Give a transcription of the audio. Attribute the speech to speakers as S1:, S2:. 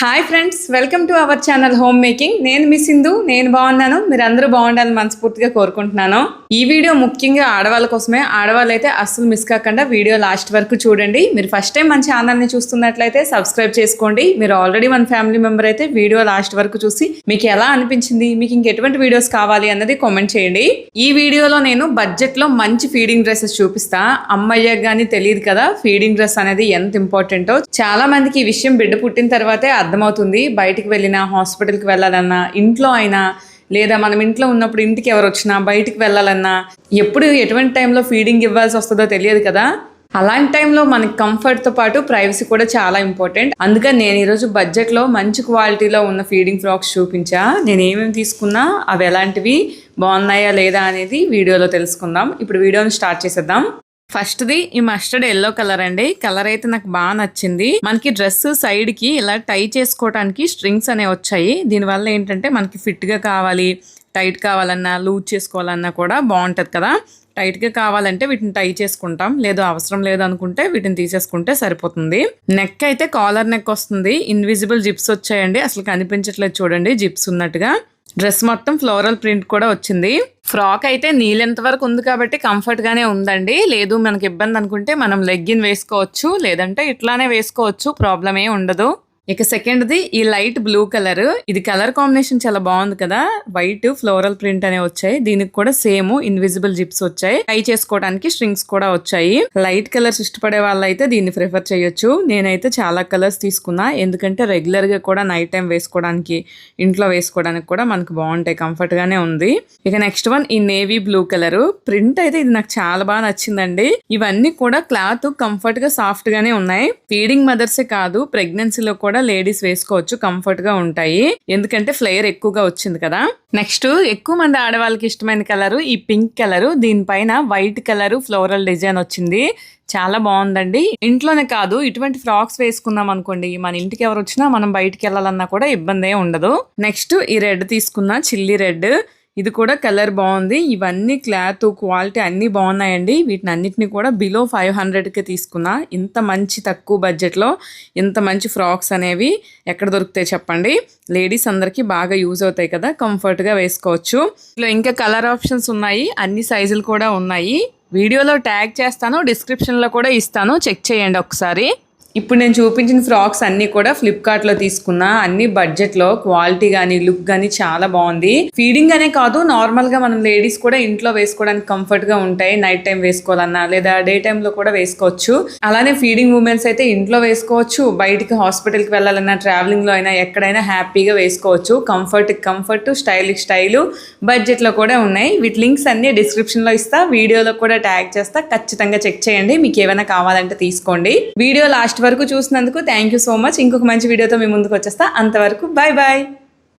S1: Hi friends, welcome to our channel home making. నేను మీ సింధు. నేను బాగున్నాను, మీరు అందరూ బాగుండాలని మనస్ఫూర్తిగా కోరుకుంటున్నాను. ఈ వీడియో ముఖ్యంగా ఆడవాళ్ళ కోసమే. ఆడవాళ్ళు అయితే అస్సలు మిస్ కాకుండా వీడియో లాస్ట్ వరకు చూడండి. మీరు ఫస్ట్ టైం మన ఛానల్ని చూస్తున్నట్లయితే సబ్స్క్రైబ్ చేసుకోండి. మీరు ఆల్రెడీ మన ఫ్యామిలీ మెంబర్ అయితే వీడియో లాస్ట్ వరకు చూసి మీకు ఎలా అనిపించింది, మీకు ఇంకెటువంటి వీడియోస్ కావాలి అన్నది కామెంట్ చేయండి. ఈ వీడియోలో నేను బడ్జెట్లో మంచి ఫీడింగ్ డ్రెస్సెస్ చూపిస్తా. అమ్మయ్యకు కానీ తెలియదు కదా ఫీడింగ్ డ్రెస్ అనేది ఎంత ఇంపార్టెంటో. చాలా మందికి ఈ విషయం బిడ్డ పుట్టిన తర్వాతే అర్థమవుతుంది. బయటికి వెళ్ళినా, హాస్పిటల్కి వెళ్ళాలన్నా, ఇంట్లో అయినా, లేదా మనం ఇంట్లో ఉన్నప్పుడు ఇంటికి ఎవరు వచ్చినా, బయటికి వెళ్ళాలన్నా, ఎప్పుడు ఎటువంటి టైంలో ఫీడింగ్ ఇవ్వాల్సి వస్తుందో తెలియదు కదా. అలాంటి టైంలో మనకి కంఫర్ట్తో పాటు ప్రైవసీ కూడా చాలా ఇంపార్టెంట్. అందుకని నేను ఈరోజు బడ్జెట్లో మంచి క్వాలిటీలో ఉన్న ఫీడింగ్ ఫ్రాక్స్ చూపించా. నేను ఏమేమి తీసుకున్నా, అవి ఎలాంటివి, బాగున్నాయా లేదా అనేది వీడియోలో తెలుసుకుందాం. ఇప్పుడు వీడియోని స్టార్ట్ చేసేద్దాం. ఫస్ట్ది ఈ మస్టర్డ్ ఎల్లో కలర్ అండి. కలర్ అయితే నాకు బాగా నచ్చింది. మనకి డ్రెస్ సైడ్ కి ఇలా టై చేసుకోవడానికి స్ట్రింగ్స్ అనేవి వచ్చాయి. దీనివల్ల ఏంటంటే మనకి ఫిట్ గా కావాలి, టైట్ కావాలన్నా, లూజ్ చేసుకోవాలన్నా కూడా బాగుంటది కదా. టైట్గా కావాలంటే వీటిని టై చేసుకుంటాం, లేదు అవసరం లేదు అనుకుంటే వీటిని తీసేసుకుంటే సరిపోతుంది. నెక్ అయితే కాలర్ నెక్ వస్తుంది. ఇన్విజిబుల్ జిప్స్ వచ్చాయండి, అసలు కనిపించట్లేదు చూడండి జిప్స్ ఉన్నట్టుగా. డ్రెస్ మొత్తం ఫ్లోరల్ ప్రింట్ కూడా వచ్చింది. ఫ్రాక్ అయితే నీళ్ళెంత వరకు ఉంది కాబట్టి కంఫర్ట్ గానే ఉందండి. లేదు మనకి ఇబ్బంది అనుకుంటే మనం లెగ్గిన్ వేసుకోవచ్చు, లేదంటే ఇట్లానే వేసుకోవచ్చు, ప్రాబ్లం ఏ ఉండదు. ఇక సెకండ్ది ఈ లైట్ బ్లూ కలర్. ఇది కలర్ కాంబినేషన్ చాలా బాగుంది కదా. వైట్ ఫ్లోరల్ ప్రింట్ అనే వచ్చాయి. దీనికి కూడా సేమ్ ఇన్విజిబుల్ జిప్స్ వచ్చాయి. టై చేసుకోవడానికి స్ట్రింగ్స్ కూడా వచ్చాయి. లైట్ కలర్స్ ఇష్టపడే వాళ్ళైతే దీన్ని ప్రిఫర్ చేయొచ్చు. నేనైతే చాలా కలర్స్ తీసుకున్నా, ఎందుకంటే రెగ్యులర్ గా కూడా నైట్ టైం వేసుకోవడానికి, ఇంట్లో వేసుకోవడానికి కూడా మనకు బాగుంటాయి, కంఫర్ట్ గానే ఉంది. ఇక నెక్స్ట్ వన్ ఈ నేవీ బ్లూ కలర్. ప్రింట్ అయితే ఇది నాకు చాలా బాగా నచ్చిందండి. ఇవన్నీ కూడా క్లాత్ కంఫర్ట్ గా సాఫ్ట్ గానే ఉన్నాయి. ఫీడింగ్ మదర్సే కాదు, ప్రెగ్నెన్సీలో కూడా లేడీస్ వేసుకోవచ్చు, కంఫర్ట్ గా ఉంటాయి, ఎందుకంటే ఫ్లేయర్ ఎక్కువగా వచ్చింది కదా. నెక్స్ట్ ఎక్కువ మంది ఆడవాళ్ళకి ఇష్టమైన కలర్ ఈ పింక్ కలర్. దీనిపైన వైట్ కలర్ ఫ్లోరల్ డిజైన్ వచ్చింది, చాలా బాగుందండి. ఇంట్లోనే కాదు, ఇటువంటి ఫ్రాక్స్ వేసుకున్నాం అనుకోండి, మన ఇంటికి ఎవరు వచ్చినా మనం బయటికి వెళ్ళాలన్నా కూడా ఇబ్బంది ఏ ఉండదు. నెక్స్ట్ ఈ రెడ్ తీసుకున్నా, చిల్లీ రెడ్. ఇది కూడా కలర్ బాగుంది. ఇవన్నీ క్లాత్ క్వాలిటీ అన్నీ బాగున్నాయండి. వీటిని అన్నిటిని కూడా బిలో 500కి తీసుకున్నా. ఇంత మంచి తక్కువ బడ్జెట్లో ఇంత మంచి ఫ్రాక్స్ అనేవి ఎక్కడ దొరుకుతాయి చెప్పండి. లేడీస్ అందరికీ బాగా యూజ్ అవుతాయి కదా, కంఫర్ట్గా వేసుకోవచ్చు. ఇట్లా ఇంకా కలర్ ఆప్షన్స్ ఉన్నాయి, అన్ని సైజులు కూడా ఉన్నాయి. వీడియోలో ట్యాగ్ చేస్తాను, డిస్క్రిప్షన్లో కూడా ఇస్తాను, చెక్ చేయండి ఒకసారి. ఇప్పుడు నేను చూపించిన ఫ్రాక్స్ అన్ని కూడా ఫ్లిప్కార్ట్లో తీసుకున్నా. అన్ని బడ్జెట్లో, క్వాలిటీ కానీ లుక్ కానీ చాలా బాగుంది. ఫీడింగ్ అనే కాదు, నార్మల్గా మనం లేడీస్ కూడా ఇంట్లో వేసుకోవడానికి కంఫర్ట్గా ఉంటాయి. నైట్ టైం వేసుకోవాలన్నా, లేదా డే టైంలో కూడా వేసుకోవచ్చు. అలానే ఫీడింగ్ ఉమెన్స్ అయితే ఇంట్లో వేసుకోవచ్చు, బయటికి హాస్పిటల్కి వెళ్ళాలన్నా, ట్రావెలింగ్లో అయినా, ఎక్కడైనా హ్యాపీగా వేసుకోవచ్చు. కంఫర్ట్, స్టైల్ బడ్జెట్లో కూడా ఉన్నాయి. వీటి లింక్స్ అన్ని డిస్క్రిప్షన్లో ఇస్తా, వీడియోలో కూడా ట్యాగ్ చేస్తా, ఖచ్చితంగా చెక్ చేయండి. మీకు ఏమైనా కావాలంటే తీసుకోండి. వీడియో లాస్ట్ వరకు చూసినందుకు థ్యాంక్ యూ సో మచ్. ఇంకొక మంచి వీడియోతో మీ ముందుకు వచ్చేస్తా. అంతవరకు బాయ్ బాయ్.